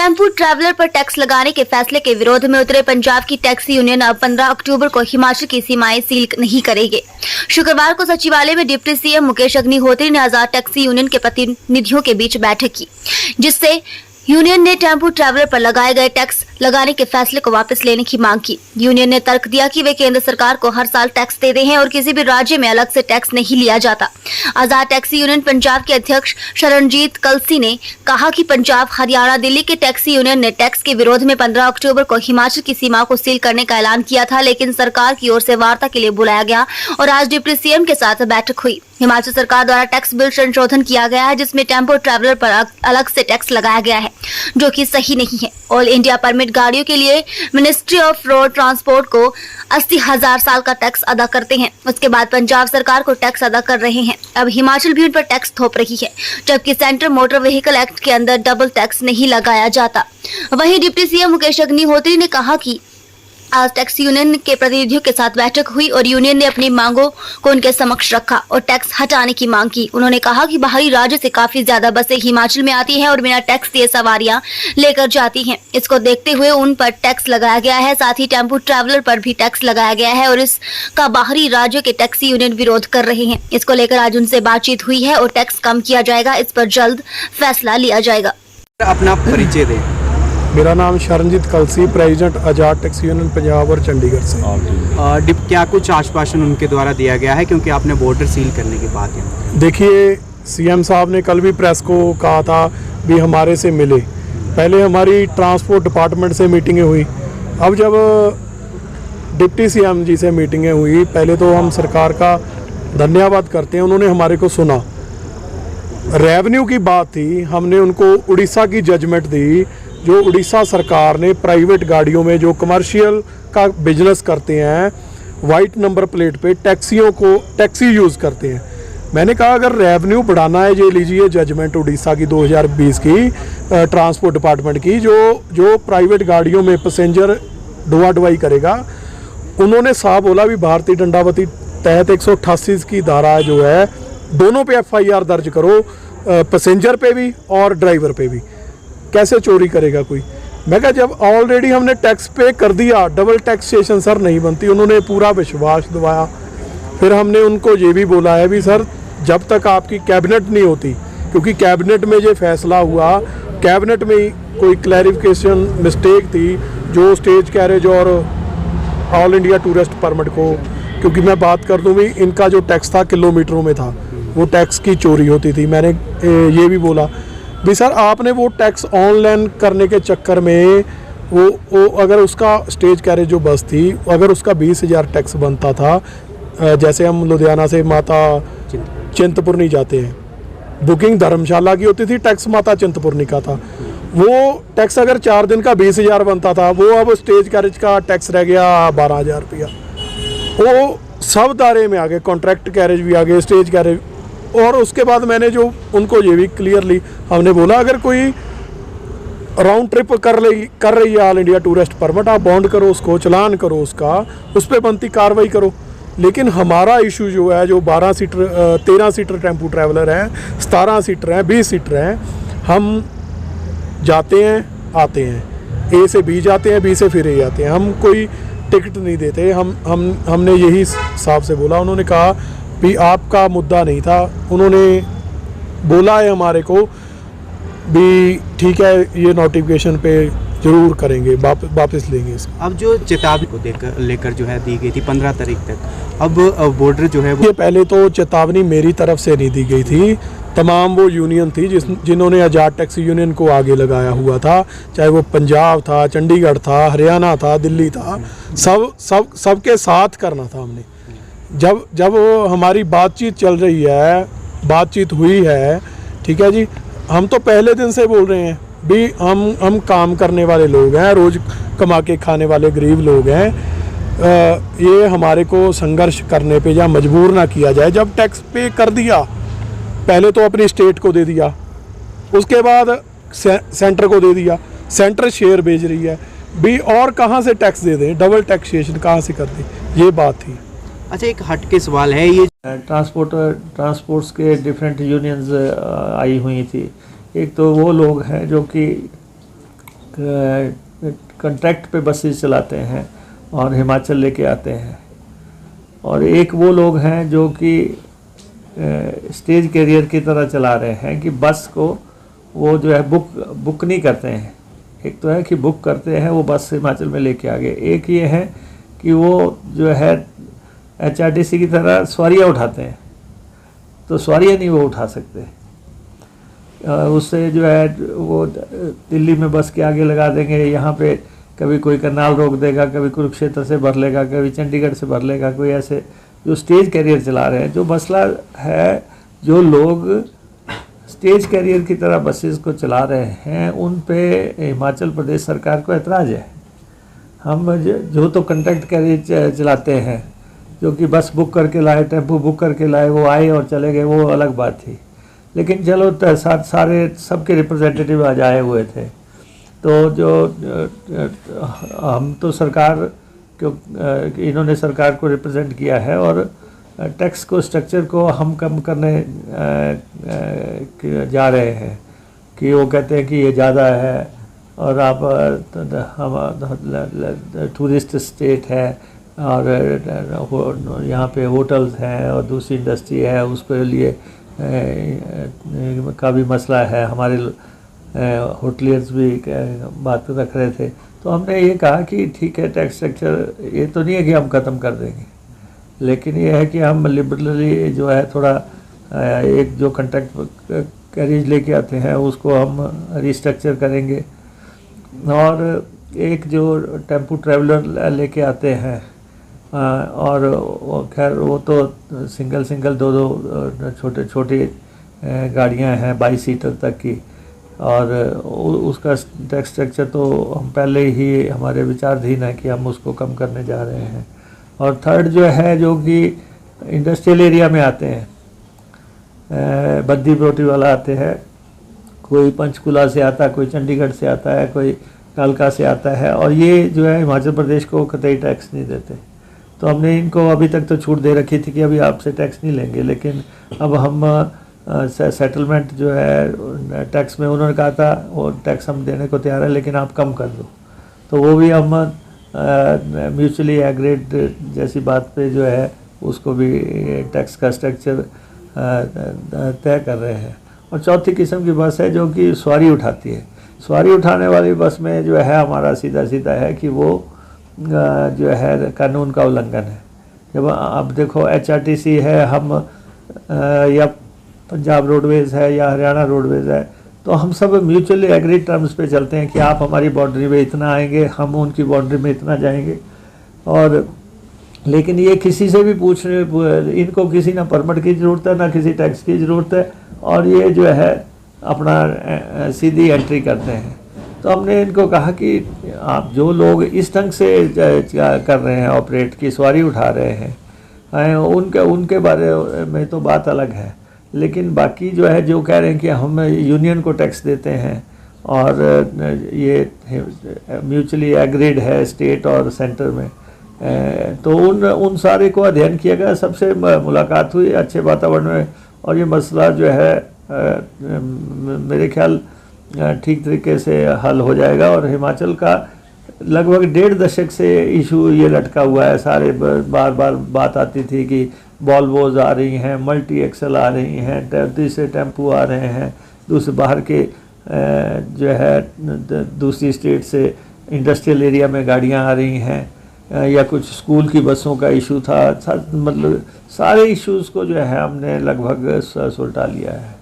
Tempo traveller पर tax लगाने के फैसले के विरोध में उतरे पंजाब की टैक्सी यूनियन अब 15 अक्टूबर को हिमाचल की सीमाएं सील नहीं करेगी। शुक्रवार को सचिवालय में डिप्टी सीएम मुकेश अग्निहोत्री ने आजाद टैक्सी यूनियन के प्रतिनिधियों के बीच बैठक की, जिससे यूनियन ने टेम्पो ट्रैवलर पर लगाए गए टैक्स लगाने के फैसले को वापस लेने की मांग की। यूनियन ने तर्क दिया कि वे केंद्र सरकार को हर साल टैक्स देते हैं और किसी भी राज्य में अलग से टैक्स नहीं लिया जाता। आजाद टैक्सी यूनियन पंजाब के अध्यक्ष शरणजीत कलसी ने कहा कि पंजाब, हरियाणा, दिल्ली के टैक्सी यूनियन ने टैक्स के विरोध में 15 अक्टूबर को हिमाचल की सीमा को सील करने का ऐलान किया था, लेकिन सरकार की ओर से वार्ता के लिए बुलाया गया और आज डिप्टी सीएम के साथ बैठक हुई। हिमाचल सरकार द्वारा टैक्स बिल संशोधन किया गया है, जिसमें टेम्पो ट्रैवलर पर अलग से टैक्स लगाया गया है, जो कि सही नहीं है। ऑल इंडिया परमिट गाड़ियों के लिए मिनिस्ट्री ऑफ रोड ट्रांसपोर्ट को 80,000 साल का टैक्स अदा करते हैं, उसके बाद पंजाब सरकार को टैक्स अदा कर रहे हैं। अब हिमाचल भी उन पर टैक्स थोप रही है, जबकि सेंट्रल मोटर व्हीकल एक्ट के अंदर डबल टैक्स नहीं लगाया जाता। वहीं डिप्टी सीएम मुकेश अग्निहोत्री ने कहा कि आज टैक्सी यूनियन के प्रतिनिधियों के साथ बैठक हुई और यूनियन ने अपनी मांगों को उनके समक्ष रखा और टैक्स हटाने की मांग की। उन्होंने कहा कि बाहरी राज्य से काफी ज्यादा बसें हिमाचल में आती हैं और बिना टैक्स दिए सवारियां लेकर जाती हैं। इसको देखते हुए उन पर टैक्स लगाया गया है, साथ ही टेम्पो ट्रैवलर पर भी टैक्स लगाया गया है और इसका बाहरी राज्यों के टैक्सी यूनियन विरोध कर रहे हैं। इसको लेकर आज उनसे बातचीत हुई है और टैक्स कम किया जाएगा, इस पर जल्द फैसला लिया जाएगा। अपना परिचय दें। मेरा नाम शरणजीत कलसी, प्रेसिडेंट आजाद टैक्सी यूनियन पंजाब और चंडीगढ़ से। क्या कुछ आश्वासन उनके द्वारा दिया गया है, क्योंकि आपने बॉर्डर सील करने की बात है? देखिए, सीएम साहब ने कल भी प्रेस को कहा था भी हमारे से मिले। पहले हमारी ट्रांसपोर्ट डिपार्टमेंट से मीटिंगें हुई, अब जब डिप्टी सीएम जी से मीटिंगें हुई, पहले तो हम सरकार का धन्यवाद करते हैं, उन्होंने हमारे को सुना। रेवेन्यू की बात थी, हमने उनको उड़ीसा की जजमेंट दी, जो उड़ीसा सरकार ने प्राइवेट गाड़ियों में जो कमर्शियल का बिजनेस करते हैं, वाइट नंबर प्लेट पे टैक्सी यूज़ करते हैं। मैंने कहा अगर रेवेन्यू बढ़ाना है, ये लीजिए जजमेंट उड़ीसा की 2020 की ट्रांसपोर्ट डिपार्टमेंट की, जो प्राइवेट गाड़ियों में पैसेंजर ढोआ ढुआई करेगा। उन्होंने साफ बोला भी भारतीय दंडावती तहत 188 की धारा जो है, दोनों पे FIR दर्ज करो, पैसेंजर पे भी और ड्राइवर पे भी। कैसे चोरी करेगा कोई? मैं कहा जब ऑलरेडी हमने टैक्स पे कर दिया, डबल टैक्सेशन सर नहीं बनती। उन्होंने पूरा विश्वास दिलाया। फिर हमने उनको ये भी बोला है भी सर, जब तक आपकी कैबिनेट नहीं होती, क्योंकि कैबिनेट में ये फैसला हुआ, कैबिनेट में ही कोई क्लैरिफिकेशन मिस्टेक थी, जो स्टेज कैरेज और ऑल इंडिया टूरिस्ट परमिट को, क्योंकि मैं बात कर दूँ भी इनका जो टैक्स था किलोमीटरों में था, वो टैक्स की चोरी होती थी। मैंने ये भी बोला भी सर आपने वो टैक्स ऑनलाइन करने के चक्कर में वो अगर उसका स्टेज कैरेज जो बस थी, अगर उसका 20,000 टैक्स बनता था, जैसे हम लुधियाना से माता चिंतपूर्णी जाते हैं, बुकिंग धर्मशाला की होती थी, टैक्स माता चिंतपूर्णी का था। वो टैक्स अगर 4 दिन का 20,000 बनता था, वो अब स्टेज कैरेज का टैक्स रह गया 12,000 रुपया। वो सब दायरे में आ गए, कॉन्ट्रैक्ट कैरेज भी आ गए, स्टेज कैरेज। और उसके बाद मैंने जो उनको ये भी क्लियरली हमने बोला, अगर कोई राउंड ट्रिप कर रही है ऑल इंडिया टूरिस्ट परमिट, आप बॉन्ड करो उसको, चलान करो उसका, उस पर बनती कार्रवाई करो। लेकिन हमारा इशू जो है, जो 12 सीटर 13 सीटर टेम्पो ट्रैवलर हैं, 17 सीटर हैं, 20 सीटर हैं, हम जाते हैं आते हैं, A से B जाते हैं, B से फिर A आते हैं, हम कोई टिकट नहीं देते। हमने यही साहब से बोला, उन्होंने कहा भी आपका मुद्दा नहीं था। उन्होंने बोला है हमारे को भी ठीक है, ये नोटिफिकेशन पे जरूर करेंगे, वापस लेंगे इसको। अब जो चेतावनी को लेकर जो है दी गई थी 15 तारीख तक, अब बॉर्डर जो है ये पहले तो चेतावनी मेरी तरफ से नहीं दी गई थी, तमाम वो यूनियन थी जिन्होंने आजाद टैक्सी यूनियन को आगे लगाया हुआ था, चाहे वो पंजाब था, चंडीगढ़ था, हरियाणा था, दिल्ली था, सबके साथ करना था हमने। जब हमारी बातचीत चल रही है, बातचीत हुई है, ठीक है जी, हम तो पहले दिन से बोल रहे हैं भी हम काम करने वाले लोग हैं, रोज़ कमा के खाने वाले गरीब लोग हैं, ये हमारे को संघर्ष करने पे या मजबूर ना किया जाए। जब टैक्स पे कर दिया, पहले तो अपनी स्टेट को दे दिया, उसके बाद सेंटर को दे दिया, सेंटर शेयर भेज रही है भी, और कहाँ से टैक्स दे दें, डबल टैक्सेशन कहाँ से कर दें, ये बात थी। अच्छा, एक हट के सवाल है, ये ट्रांसपोर्ट्स के डिफरेंट यूनियंस आई हुई थी। एक तो वो लोग हैं जो कि कॉन्ट्रैक्ट पे बसेस चलाते हैं और हिमाचल लेके आते हैं, और एक वो लोग हैं जो कि स्टेज कैरियर की तरह चला रहे हैं कि बस को वो जो है बुक नहीं करते हैं। एक तो है कि बुक करते हैं, वो बस हिमाचल में लेके आ गए। एक ये है कि वो जो है HRTC की तरह सवारियाँ उठाते हैं, तो सवारियाँ नहीं वो उठा सकते। उससे जो है वो दिल्ली में बस के आगे लगा देंगे, यहाँ पे कभी कोई करनाल रोक देगा, कभी कुरुक्षेत्र से भर लेगा, कभी चंडीगढ़ से भर लेगा, कोई ऐसे जो स्टेज कैरियर चला रहे हैं। जो मसला है, जो लोग स्टेज कैरियर की तरह बसेस को चला रहे हैं, उन पे हिमाचल प्रदेश सरकार को एतराज़ है। हम जो तो कॉन्ट्रैक्ट कैरियर चलाते हैं, जो कि बस बुक करके लाए, टेम्पो बुक करके लाए, वो आए और चले गए, वो अलग बात थी। लेकिन चलो सारे सबके रिप्रेजेंटेटिव आज आए हुए थे, तो जो हम तो सरकार क्यों इन्होंने सरकार को रिप्रेजेंट किया है, और टैक्स को स्ट्रक्चर को हम कम करने जा रहे हैं कि वो कहते हैं कि ये ज़्यादा है, और आप हम टूरिस्ट स्टेट है, और यहाँ पे होटल्स हैं और दूसरी इंडस्ट्री है, उसके लिए का भी मसला है। हमारे होटलियर्स भी बात रख रहे थे, तो हमने ये कहा कि ठीक है, टैक्स स्ट्रक्चर ये तो नहीं है कि हम ख़त्म कर देंगे, लेकिन ये है कि हम लिबरली जो है थोड़ा एक जो कॉन्ट्रैक्ट कैरिज लेके आते हैं उसको हम रिस्ट्रक्चर करेंगे, और एक जो टेम्पो ट्रैवलर लेके आते हैं, और खैर वो तो सिंगल दो छोटी गाड़ियां हैं 22 सीटर तक की, और उसका टैक्स स्ट्रक्चर तो हम पहले ही हमारे विचाराधीन है कि हम उसको कम करने जा रहे हैं। और थर्ड जो है, जो कि इंडस्ट्रियल एरिया में आते हैं, बद्दी बोटी वाला आते हैं, कोई पंचकुला से आता है, कोई चंडीगढ़ से आता है, कोई कालका से आता है, और ये जो है हिमाचल प्रदेश को कतई टैक्स नहीं देते। तो हमने इनको अभी तक तो छूट दे रखी थी कि अभी आपसे टैक्स नहीं लेंगे, लेकिन अब हम सेटलमेंट जो है टैक्स में उन्होंने कहा था वो टैक्स हम देने को तैयार है, लेकिन आप कम कर दो, तो वो भी हम म्यूचुअली एग्रीड जैसी बात पे जो है उसको भी टैक्स का स्ट्रक्चर तय कर रहे हैं। और चौथी किस्म की बस है जो कि सवारी उठाती है। सवारी उठाने वाली बस में जो है हमारा सीधा है कि वो जो है कानून का उल्लंघन है। जब अब देखो HRTC है, हम या पंजाब रोडवेज़ है या हरियाणा रोडवेज़ है, तो हम सब म्यूचुअली एग्रीड टर्म्स पे चलते हैं कि आप हमारी बाउंड्री में इतना आएंगे, हम उनकी बाउंड्री में इतना जाएंगे। और लेकिन ये किसी से भी पूछने, इनको किसी ना परमिट की ज़रूरत है ना किसी टैक्स की ज़रूरत है, और ये जो है अपना सीधी एंट्री करते हैं। तो हमने इनको कहा कि आप जो लोग इस ढंग से कर रहे हैं ऑपरेट की सवारी उठा रहे हैं, उनके बारे में तो बात अलग है, लेकिन बाकी जो है जो कह रहे हैं कि हम यूनियन को टैक्स देते हैं और ये म्यूचुअली एग्रीड है स्टेट और सेंटर में, तो उन सारे को अध्ययन किया गया, सबसे मुलाकात हुई अच्छे वातावरण में, और ये मसला जो है मेरे ख्याल ठीक तरीके से हल हो जाएगा। और हिमाचल का लगभग 1.5 दशक से इशू ये लटका हुआ है। सारे बार बात आती थी कि वॉल्वोज आ रही हैं, मल्टी एक्सल आ रही हैं, तीसरे टेम्पो आ रहे हैं, दूसरे बाहर के जो है दूसरी स्टेट से इंडस्ट्रियल एरिया में गाड़ियां आ रही हैं, या कुछ स्कूल की बसों का इशू था। मतलब सारे इश्यूज़ को जो है हमने लगभग सुलझा लिया है।